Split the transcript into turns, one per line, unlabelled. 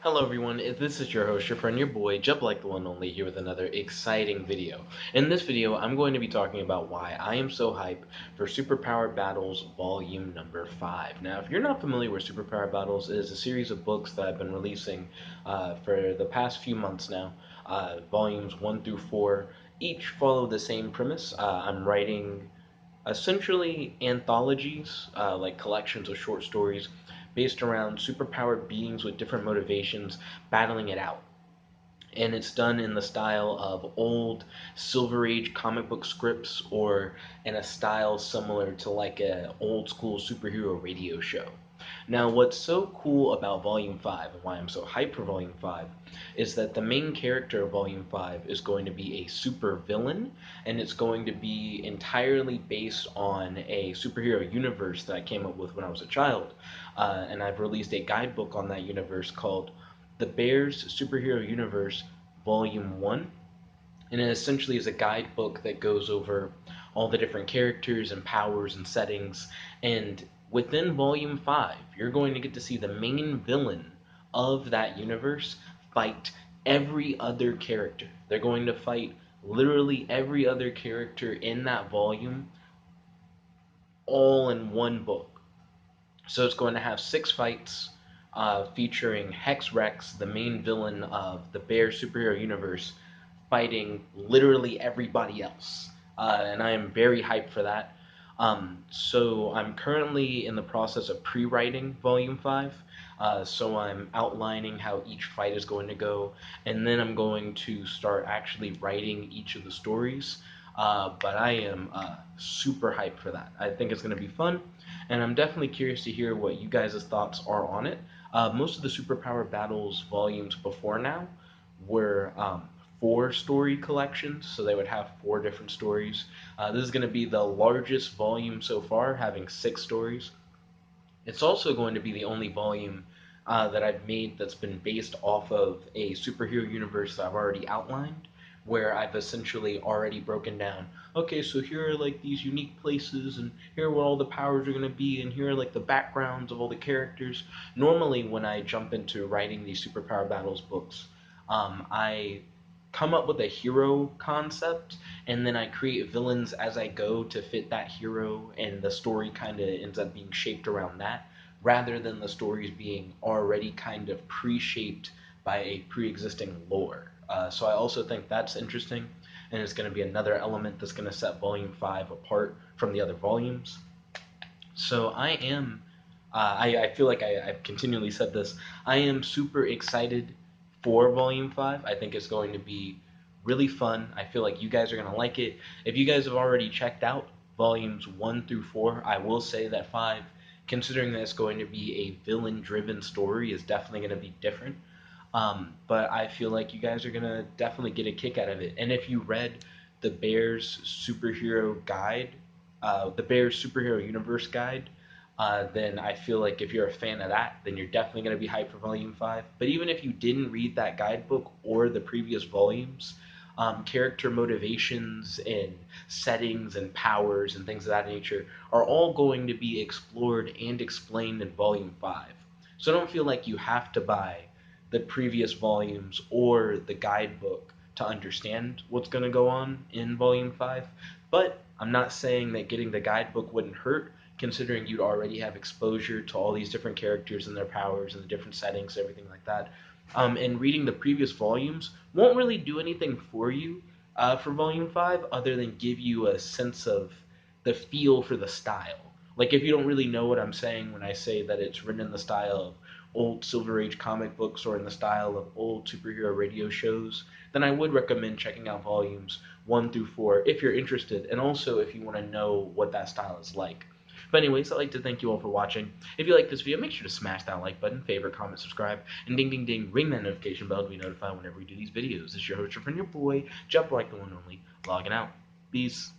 Hello everyone, this is your host, your friend, your boy, Jeb like the one and only, here with another exciting video. In this video, I'm going to be talking about why I am so hyped for Superpower Battles Volume number 5. Now, if you're not familiar with Superpower Battles, it is a series of books that I've been releasing for the past few months now. Volumes 1 through 4 each follow the same premise. I'm writing essentially anthologies, like collections of short stories based around superpowered beings with different motivations battling it out. And it's done in the style of old Silver Age comic book scripts or in a style similar to like a old school superhero radio show. Now, what's so cool about Volume 5 and why I'm so hyped for Volume 5 is that the main character of Volume 5 is going to be a super villain, and it's going to be entirely based on a superhero universe that I came up with when I was a child. And I've released a guidebook on that universe called The Bears Superhero Universe Volume 1. And it essentially is a guidebook that goes over all the different characters and powers and settings. And within Volume 5, you're going to get to see the main villain of that universe fight every other character. They're going to fight literally every other character in that volume all in one book. So it's going to have 6 fights featuring Hex Rex, the main villain of the Bear superhero universe, fighting literally everybody else. And I am very hyped for that. So I'm currently in the process of pre-writing Volume 5. So I'm outlining how each fight is going to go, and then I'm going to start actually writing each of the stories. But I am super hyped for that. I think it's going to be fun, and I'm definitely curious to hear what you guys' thoughts are on it. Most of the Superpower Battles volumes before now were 4-story collections, so they would have 4 different stories. This is going to be the largest volume so far, having 6 stories. It's also going to be the only volume that I've made that's been based off of a superhero universe that I've already outlined, where I've essentially already broken down, okay, so here are like these unique places, and here are what all the powers are going to be, and here are like the backgrounds of all the characters. Normally, when I jump into writing these Superpower Battles books, I come up with a hero concept, and then I create villains as I go to fit that hero, and the story kind of ends up being shaped around that, rather than the stories being already kind of pre-shaped by a pre-existing lore. So I also think that's interesting, and it's going to be another element that's going to set Volume 5 apart from the other volumes. So I feel like I've continually said this, I am super excited for Volume 5. I think it's going to be really fun. I feel like you guys are going to like it. If you guys have already checked out Volumes 1 through 4, I will say that 5, considering that it's going to be a villain-driven story, is definitely going to be different. But I feel like you guys are going to definitely get a kick out of it. And if you read the Bears Superhero Guide, the Bears Superhero Universe Guide, then I feel like if you're a fan of that, then you're definitely going to be hyped for Volume 5. But even if you didn't read that guidebook or the previous volumes, character motivations and settings and powers and things of that nature are all going to be explored and explained in Volume 5. So don't feel like you have to buy the previous volumes or the guidebook to understand what's going to go on in Volume 5. But I'm not saying that getting the guidebook wouldn't hurt, considering you'd already have exposure to all these different characters and their powers and the different settings, everything like that. And reading the previous volumes won't really do anything for you for Volume 5 other than give you a sense of the feel for the style. Like, if you don't really know what I'm saying when I say that it's written in the style of old Silver Age comic books or in the style of old superhero radio shows, then I would recommend checking out volumes 1 through 4 if you're interested, and also if you want to know what that style is like. But anyways, I'd like to thank you all for watching. If you like this video, make sure to smash that like button, favorite, comment, subscribe, and ding ding ding, ring that notification bell to be notified whenever we do these videos. This is your host, your friend, your boy, Jump Like the One and Only, logging out. Peace.